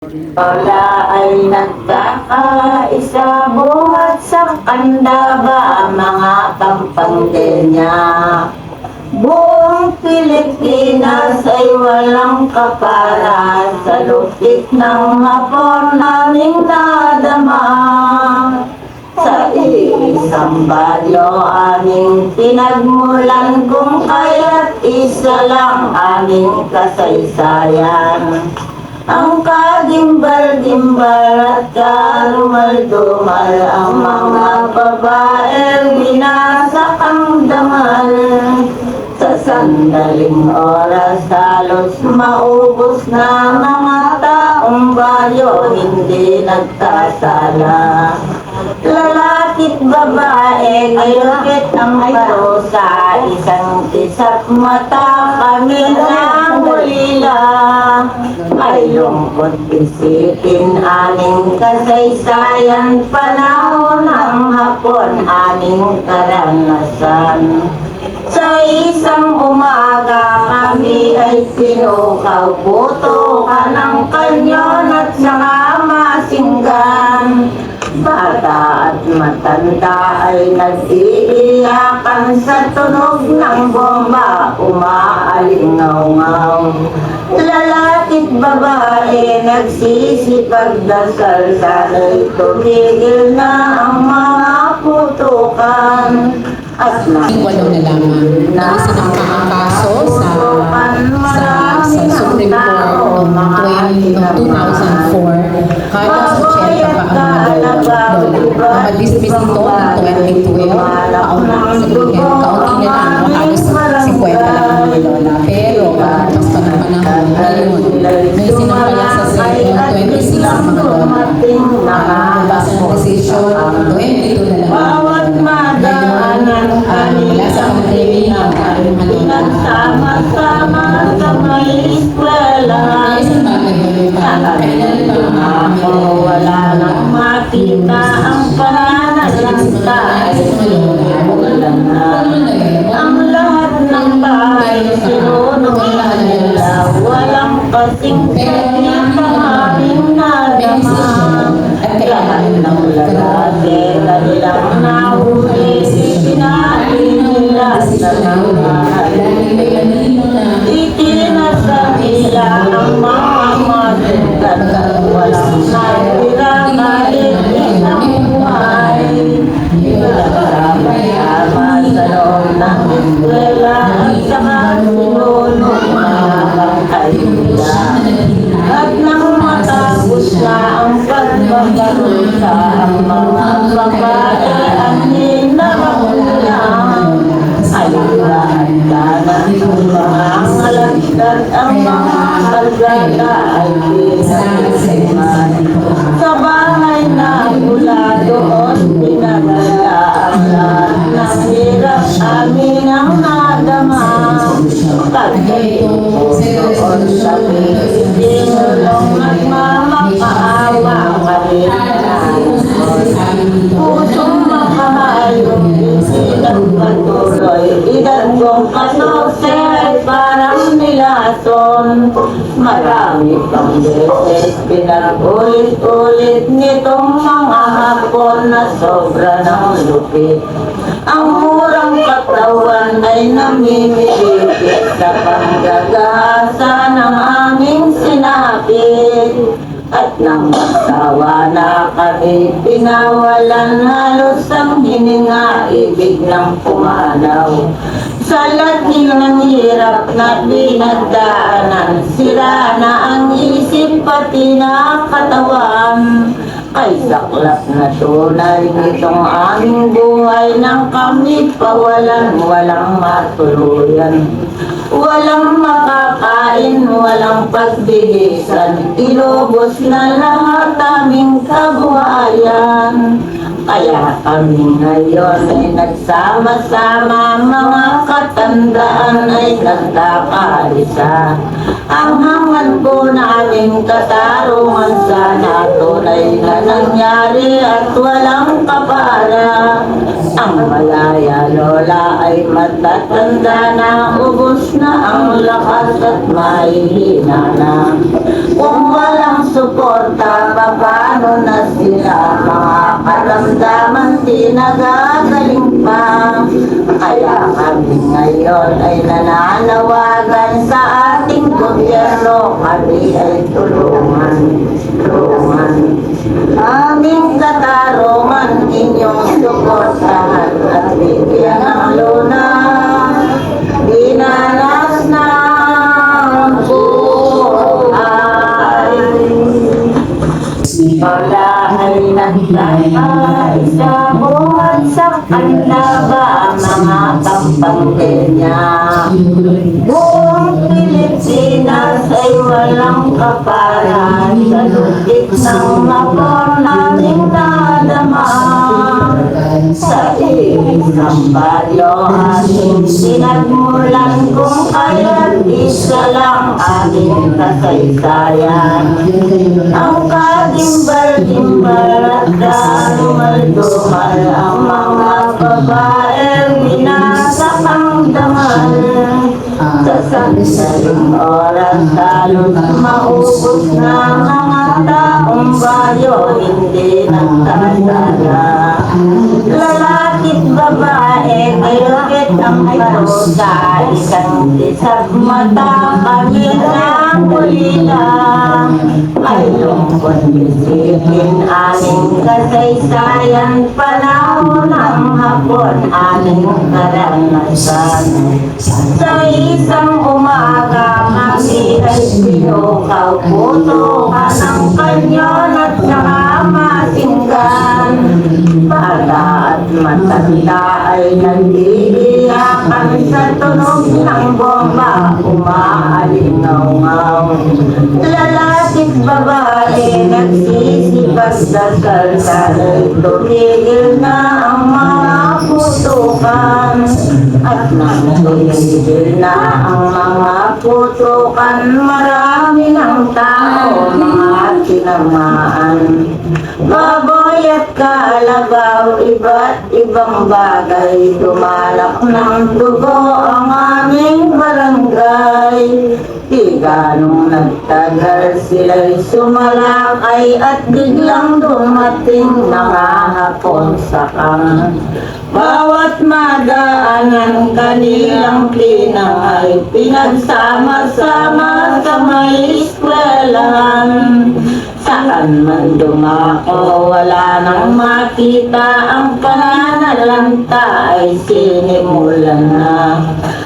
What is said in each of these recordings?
Lola ay nagkakaisa buhat sa Candaba mga kampangdenya. Buong Pilipinas ay walang kapara sa lupit ng hapon naming nadama. Sa isang baryo aming pinagmulan kung kaya't isa lang aming kasaysayan. Ang kagimbal-gimbal at karumal-dumal ang mga babae binasak ang dangal. Sa sandaling oras halos maubos na mga taong baryo hindi nagkasala. Lalaki't babae, kalupit ang parusa, isang isa't mata kami ng ulila. Ay lungkot isipin aming kasaysayan, panahon ng hapon aming karanasan. Sa isang umaga kami ay sinukaw, putukan ng kanyon at saka masinggan. Bata at matanda ay nag-iiyakan sa tunog ng bomba, umaalingaw-ngaw. Lalaki't babae nagsisipagdasal, sana'y tumigil na ang mga putukan. At Walo na lamang na isa ng kaso sa Supreme Court noong 2004 kada sa Cheka pa ang Lola. Nakadismiss ito ng 2012. Kaunti na lang, halos 50 lang ang Lola. Pero pagkakas pa ng panahon, ngayon, may sinampaya sa noong 26 ang mga Lola. Nabasa ng desisyon, 22 na lang. bawat madaanan Mula sa pag-training ng aming mga Lola. nagsama-sama sa may eskwela. Isang bagay yun, kailan pa Ako wala nang makita ang pananalanta ay sinulan na. Ang lahat ng bahay sinunog na nila, walang kasing sakit ang aming nadama. Lahat ng lalaki kanilang nahuli, sinabi nila sa nangyay. Itinasa nila ang mga matutan, walang natira kahit isang buhay. Nagkakama sa loob ng eskwela at saka sinunod mga kainila. At nang matapos na ang pagbabarusa, ang mga babae ang hinarakulang. Ayulaan ka ng mga alagdag, ang mga kalgada ay pinagsiman. Sa bahay na mula doon pinagala ang lahat ng hirap amin ang nadama. Pagkaitoon sa pinulong nagmamakaawa kami na pusong makahayong pinagpatuloy. Edad kong 14 parang nilason. Marami pang beses pinag-ulit-ulit nitong mga hapon na sobra ng lupit. Ang murang katawan ay namimilipit sa panggagahasa ng aming sinapit. At nang magsawa na kami, pinawalan halos ang hininga, ibig ng pumanaw. Sa laking ng hirap na pinagdaanan, sira na ang isip pati na katawan. Ay saklap na tunay nitong aming buhay nang kami pawalan, walang matuluyan. Walang makakain, walang pagbihisan, ilubos na lahat aming kabuhayan. Kaya kami ngayon ay nagsama-sama, mga katandaan ay nagkakaisa. Ang hangad po namin katarungan sana tunay na nangyari at walang kapara. Ang malaya lola ay matatanda na, ubos na ang lakas at mahihina na. Kung walang suporta, paano na sila? Mga karamdaman di nagagaling pa. Kaya kami ngayon ay nananawagan sa ating gobyerno, kami ay tulungan. Aming katarungan, inyong suportahan at bigyan ng luna. Dinanas ng buhay. Wala ay nagkakaisa, buhat sa kanlaba, mga kampangkenya. Buong Pilipinas ay walang kapara, sa lutik ng mapor naming nadama. Sa isang baryo ating sinagmulan, kung kaya't isa lang ating kasaysayan. Ang kadimbal-dimbal at darumal-dumal, ang mga babaeng binasak ang damal. Sa sandaling oras halos maubos na mga taong baryo, hindi nagkasala. Lalaki't babae, kayakit ang parusa, isang tisag mata, kami ng ulila. Ay lungkot isipin aming kasaysayan, panahon ng hapon aming karanasan. Sa isang umaga kami ay sinukaw, putukan ng kanyon at saka masinggan. Bata at matanda ay nag-iiyakan sa tunog ng bomba, umaalingaw-ngaw. Lalaki't babae nagsisipagdasal, dahil tumigil na ang mga putukan. At nang tumigil na ang mga putukan, marami ng tao mga tinamaan. Baboy at kalabaw, iba't ibang bagay, dumalak ng dugo ang aming barangay. Di ganong nagtagal sila'y sumalakay, at biglang dumating mga hapon sakang. Bawat madaanan kanilang pinangay, pinagsama-sama sa may eskwelahan. Saan man dumako, wala nang makita, ang pananalanta ay sinimulan na.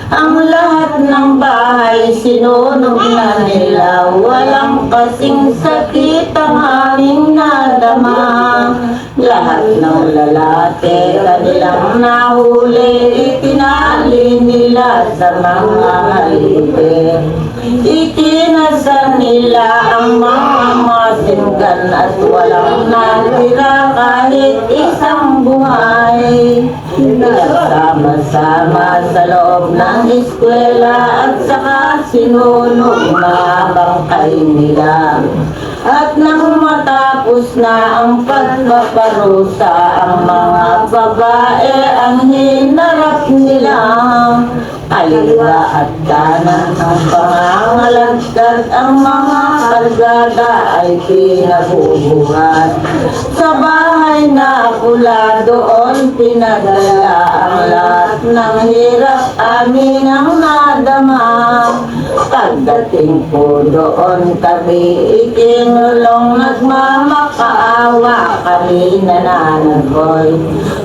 Ang lahat ng bahay sinunog na nila, walang kasing sakit ang aming nadama. Lahat ng lalaki kanilang nahuli, itinali nila sa mga halipin. Itinasal nila ang mga masinggan at walang natira kahit isang buhay. Pinagsama-sama sa loob ng eskwela at saka sinunog na bangkay nila. At nang matapos na ang pagpaparusa, ang mga babae ang hinarap nila. Kaliwa at kanan ng pangangalagkat, ang mga kalgada ay pinabubuhat. Sa bahay na pula doon pinadala ang lahat ng hirap amin ang nadama. Pagdating po doon kami ikinulong, nagmamakaawa kami nananagoy.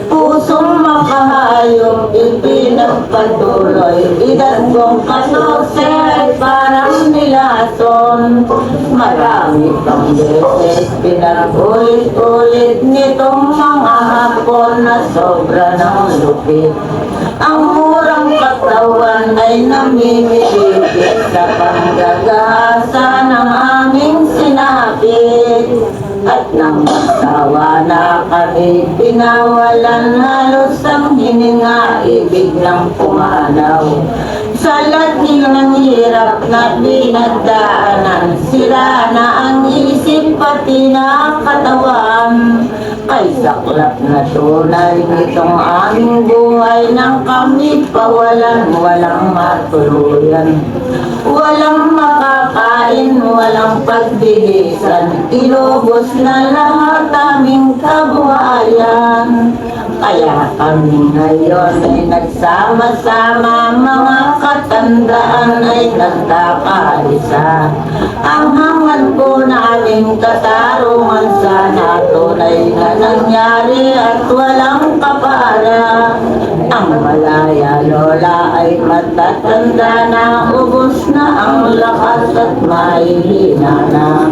Pusong makahayop ipinagpatuloy, edad kong 14 ay parang nilason. Marami pang beses pinagulit-ulit nitong mga hapon na sobra ng lupit. Ang murang katawan ay namimilipit sa panggagahasa ng aming sinapit. At nang magsawa na kami, pinawalan halos ang hininga, ibig ng pumanaw. Sa lagi ng hirap na pinagdaanan, sira na ang isip pati na katawan. Ay saklap na tunay nitong aming buhay nang kami pawalan, walang matuluyan. Walang makakain, walang pagbihisan, inubos na lahat aming kabuhayan. Kaya kami ngayon ay nagsama-sama, mga katandaan ay nagkakaisa. Ang hangad po namin katarungan sana tunay na nangyari at walang kapara. Ang malaya lola ay matatanda na, ubos na ang lakas at mahihina na.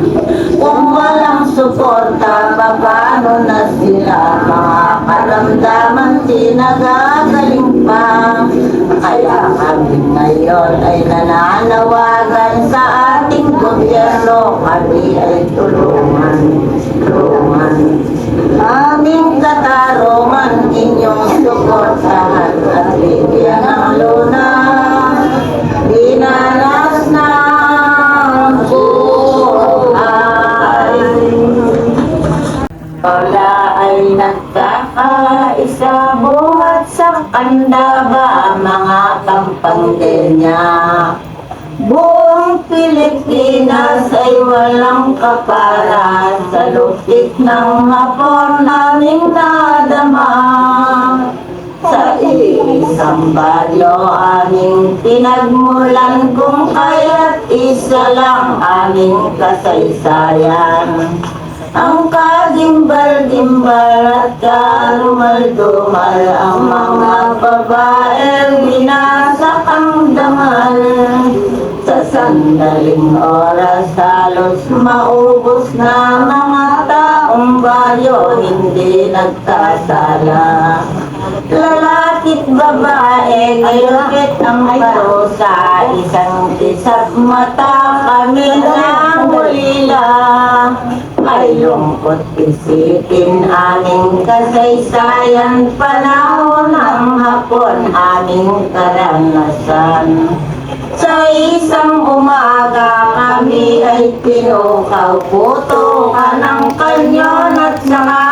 Kung walang suporta, paano na sila? Mga karamdaman di nagagaling pa. Kaya kami ngayon ay nananawagan sa ating gobyerno, kami ay tulungan. Aming katarungan, inyong suportahan at bigyan ng luna. Dinanas ng buhay. Lola ay nagkakaisa, buhat sa Candaba, mga Pampangkenya. Buong Pilipinas ay walang kapara sa lupit ng hapon naming nadama. Sa isang baryo aming pinagmulan, kung kaya't isa lang aming kasaysayan. Ang kagimbal-gimbal at karumal-dumal, ang mga babae binasak ang dangal. Sa sandaling oras halos maubos na, mga taong baryo hindi nagkasala. Lalaki't babae, kalupit ang bato, sa isang kisap mata kami nang ulila. Ay lungkot isipin aming kasaysayan, panahon ng hapon aming karanasan. Sa isang umaga kami ay pinukaw, puto ka ng kanyon at saka